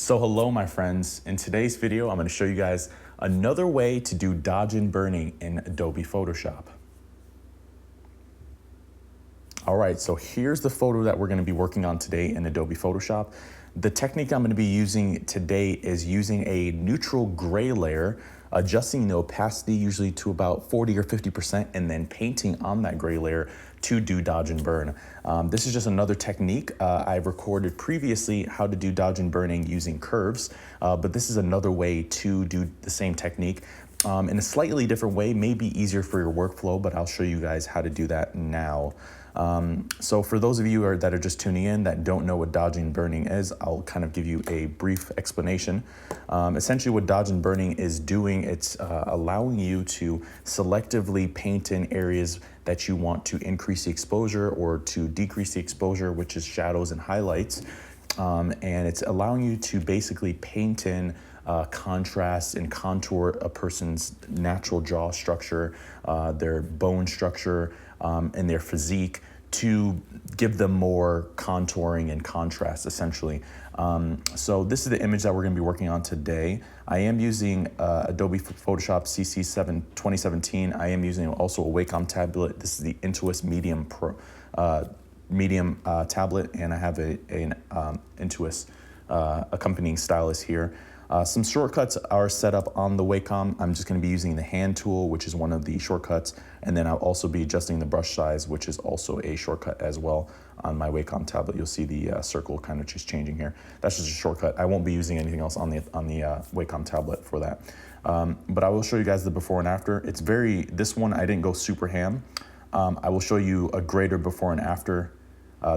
So hello my friends, in today's video I'm going to show you guys another way to do dodge and burning in Adobe Photoshop. Alright, so here's the photo that we're going to be working on today in Adobe Photoshop. The technique I'm going to be using today is using a neutral gray layer, adjusting the opacity usually to about 40 or 50%, and then painting on that gray layer to do dodge and burn. This is just another technique. I've recorded previously how to do dodge and burning using curves, but this is another way to do the same technique in a slightly different way, maybe easier for your workflow, but I'll show you guys how to do that now. So for those of you that are just tuning in that don't know what dodging and burning is, I'll kind of give you a brief explanation. Essentially what dodge and burning is doing, it's allowing you to selectively paint in areas that you want to increase the exposure or to decrease the exposure, which is shadows and highlights. And it's allowing you to basically paint in contrast and contour a person's natural jaw structure, their bone structure, and their physique to give them more contouring and contrast, essentially. So this is the image that we're going to be working on today. I am using Adobe Photoshop CC7 2017. I am using also a Wacom tablet. This is the Intuos Medium Pro Medium tablet, and I have an Intuos accompanying stylus here. Some shortcuts are set up on the Wacom. I'm just going to be using the hand tool, which is one of the shortcuts, and then I'll also be adjusting the brush size, which is also a shortcut as well on my Wacom tablet. You'll see the circle kind of just changing here. That's just a shortcut. I won't be using anything else on the Wacom tablet for that. But I will show you guys the before and after. This one I didn't go super ham. I will show you a greater before and after.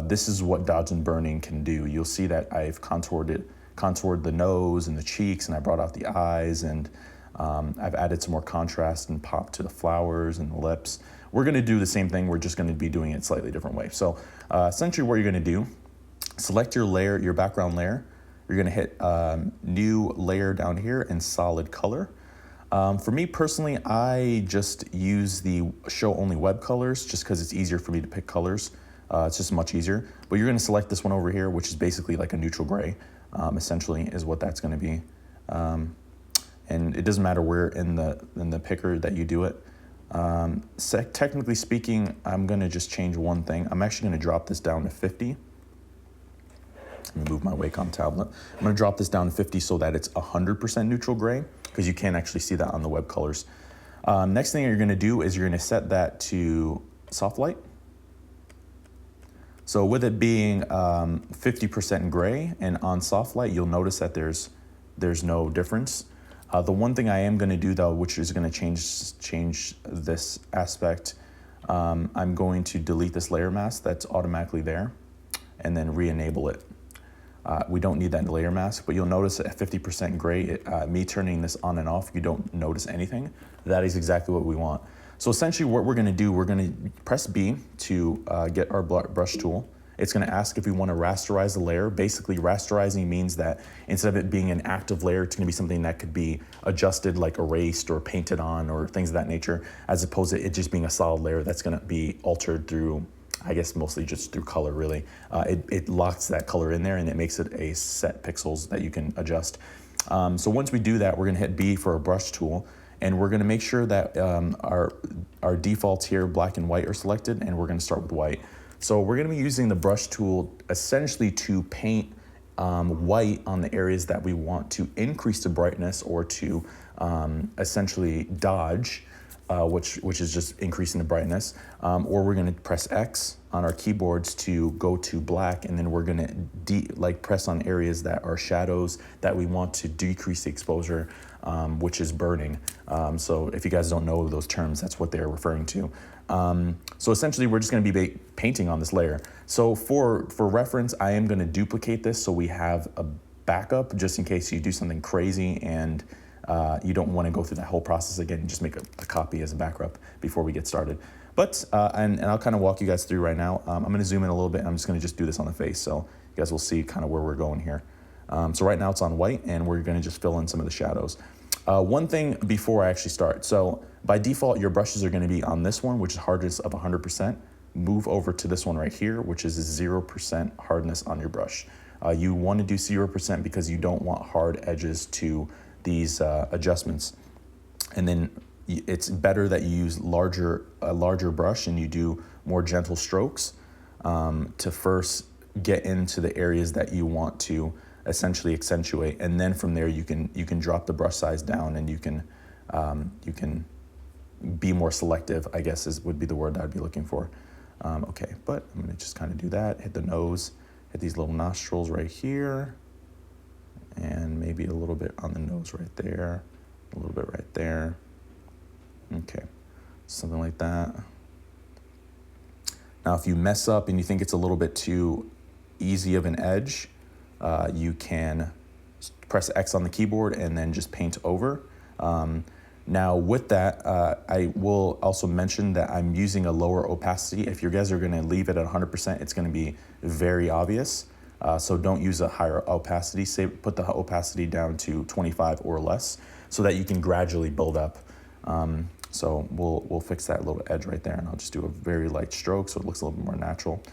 This is what dodge and burning can do. You'll see that I've contoured the nose and the cheeks, and I brought out the eyes, and I've added some more contrast and pop to the flowers and the lips. We're going to do the same thing. We're just going to be doing it slightly different way. So essentially what you're going to do, select your layer, your background layer. You're going to hit new layer down here in solid color. For me personally, I just use the show only web colors just because it's easier for me to pick colors. It's just much easier. But you're going to select this one over here, which is basically like a neutral gray. Essentially is what that's going to be, and it doesn't matter where in the picker that you do it. Technically speaking, I'm going to just change one thing. I'm actually going to drop this down to 50. Let me move my Wacom tablet. I'm going to drop this down to 50 so that it's 100% neutral gray, because you can't actually see that on the web colors. Next thing you're going to do is you're going to set that to soft light. So with it being 50% gray and on soft light, you'll notice that there's no difference. The one thing I am going to do though, which is going to change this aspect, I'm going to delete this layer mask that's automatically there and then re-enable it. We don't need that layer mask, but you'll notice at 50% gray, me turning this on and off, you don't notice anything. That is exactly what we want. So essentially what we're going to do, we're going to press B to get our brush tool. It's going to ask if we want to rasterize the layer. Basically, rasterizing means that instead of it being an active layer, it's going to be something that could be adjusted, like erased or painted on or things of that nature, as opposed to it just being a solid layer that's going to be altered through, I guess, mostly just through color, really. It locks that color in there, and it makes it a set pixels that you can adjust. So once we do that, we're going to hit B for a brush tool. And we're going to make sure that our defaults here, black and white, are selected, and we're going to start with white. So we're going to be using the brush tool essentially to paint white on the areas that we want to increase the brightness or to essentially dodge, which is just increasing the brightness. Or we're going to press X on our keyboards to go to black, and then we're going to press on areas that are shadows that we want to decrease the exposure, which is burning. So if you guys don't know those terms, that's what they're referring to. So essentially we're just going to be painting on this layer. So for reference, I am going to duplicate this so we have a backup just in case you do something crazy and you don't want to go through that whole process again. Just make a copy as a backup before we get started. But and I'll kind of walk you guys through right now. I'm going to zoom in a little bit, and I'm just going to just do this on the face so you guys will see kind of where we're going here. So right now it's on white, and we're going to just fill in some of the shadows. One thing before I actually start. So by default, your brushes are going to be on this one, which is hardness of 100%. Move over to this one right here, which is 0% hardness on your brush. You want to do 0% because you don't want hard edges to these adjustments. And then it's better that you use a larger brush and you do more gentle strokes to first get into the areas that you want to essentially accentuate, and then from there you can drop the brush size down, and you can be more selective, I guess would be the word that I'd be looking for. Okay, but I'm gonna just kind of do that, hit the nose, hit these little nostrils right here, and maybe a little bit on the nose right there, a little bit right there. Okay, something like that. Now, if you mess up and you think it's a little bit too easy of an edge, you can press X on the keyboard and then just paint over. Now with that, I will also mention that I'm using a lower opacity. If you guys are gonna leave it at 100%, it's gonna be very obvious. So don't use a higher opacity. Put the opacity down to 25 or less so that you can gradually build up. So we'll fix that little edge right there, and I'll just do a very light stroke so it looks a little bit more natural.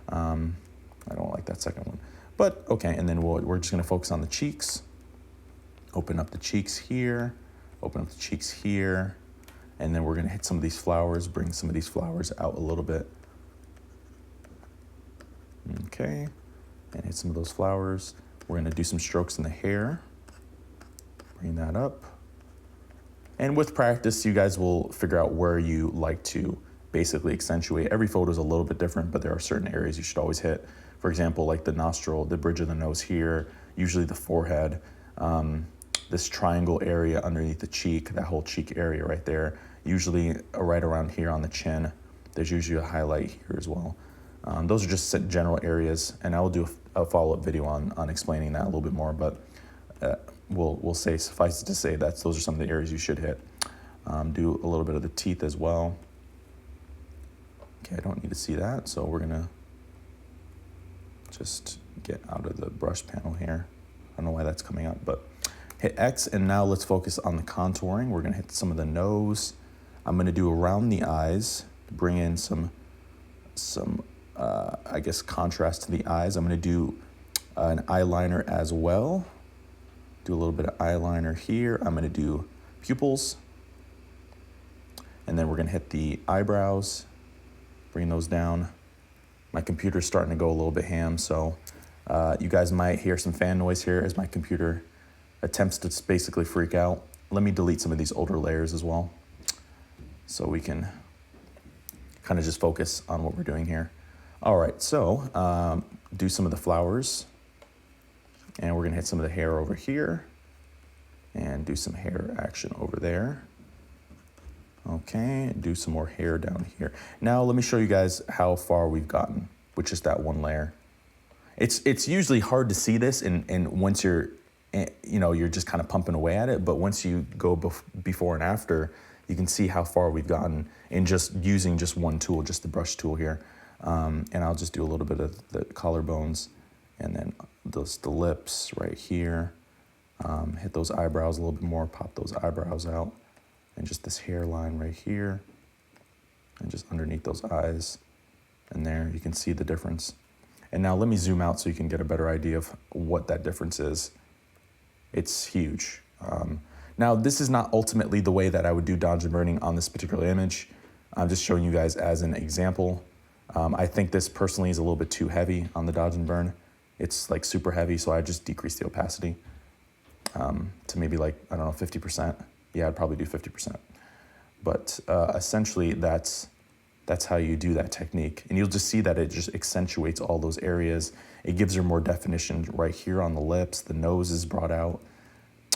I don't like that second one, but okay. And then we're just gonna focus on the cheeks. Open up the cheeks here, open up the cheeks here, and then we're gonna hit some of these flowers, bring some of these flowers out a little bit. Okay, and hit some of those flowers. We're gonna do some strokes in the hair, bring that up. And with practice, you guys will figure out where you like to basically accentuate. Every photo is a little bit different, but there are certain areas you should always hit. For example, like the nostril, the bridge of the nose here, usually the forehead, this triangle area underneath the cheek, that whole cheek area right there, usually right around here on the chin. There's usually a highlight here as well. Those are just general areas, and I will do a follow-up video on explaining that a little bit more, but we'll say, suffice it to say, those are some of the areas you should hit. Do a little bit of the teeth as well. Okay, I don't need to see that, so we're gonna just get out of the brush panel here. I don't know why that's coming up, but hit X, and now let's focus on the contouring. We're gonna hit some of the nose. I'm gonna do around the eyes, bring in some I guess contrast to the eyes. I'm gonna do an eyeliner as well. Do a little bit of eyeliner here. I'm gonna do pupils, and then we're gonna hit the eyebrows, bring those down. My computer's starting to go a little bit ham, so you guys might hear some fan noise here as my computer attempts to basically freak out. Let me delete some of these older layers as well, so we can kind of just focus on what we're doing here. All right, so do some of the flowers, and we're gonna hit some of the hair over here, and do some hair action over there. Okay, do some more hair down here. Now let me show you guys how far we've gotten with just that one layer. It's usually hard to see this, and once you're just kind of pumping away at it, but once you go before and after, you can see how far we've gotten in just using just one tool, just the brush tool here. And I'll just do a little bit of the collarbones, and then the lips right here. Hit those eyebrows a little bit more, pop those eyebrows out, and just this hairline right here, and just underneath those eyes. And there, you can see the difference. And now let me zoom out so you can get a better idea of what that difference is. It's huge. Now, this is not ultimately the way that I would do dodge and burning on this particular image. I'm just showing you guys as an example. I think this personally is a little bit too heavy on the dodge and burn. It's like super heavy, so I just decrease the opacity to maybe like, I don't know, 50%. Yeah, I'd probably do 50%. But essentially, that's how you do that technique. And you'll just see that it just accentuates all those areas. It gives her more definition right here on the lips. The nose is brought out.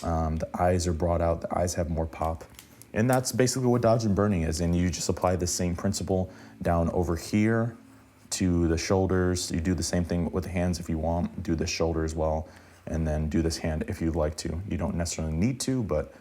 The eyes are brought out. The eyes have more pop. And that's basically what dodge and burning is. And you just apply the same principle down over here to the shoulders. You do the same thing with the hands if you want. Do the shoulder as well. And then do this hand if you'd like to. You don't necessarily need to, but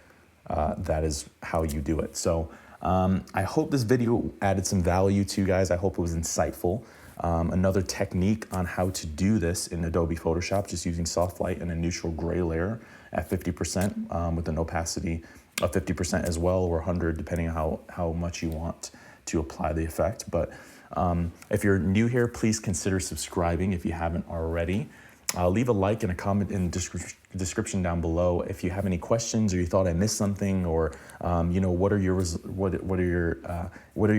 that is how you do it. So I hope this video added some value to you guys. I hope it was insightful. Another technique on how to do this in Adobe Photoshop, just using soft light and a neutral gray layer at 50% with an opacity of 50% as well, or 100, depending on how much you want to apply the effect. But if you're new here, please consider subscribing if you haven't already. Leave a like and a comment in the description down below if you have any questions or you thought I missed something, or you know, what are your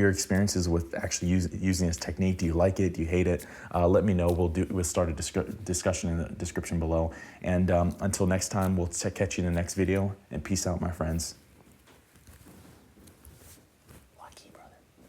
experiences with actually using this technique? Do you like it? Do you hate it? Let me know. We'll start a discussion in the description below. And until next time, we'll catch you in the next video. And peace out, my friends.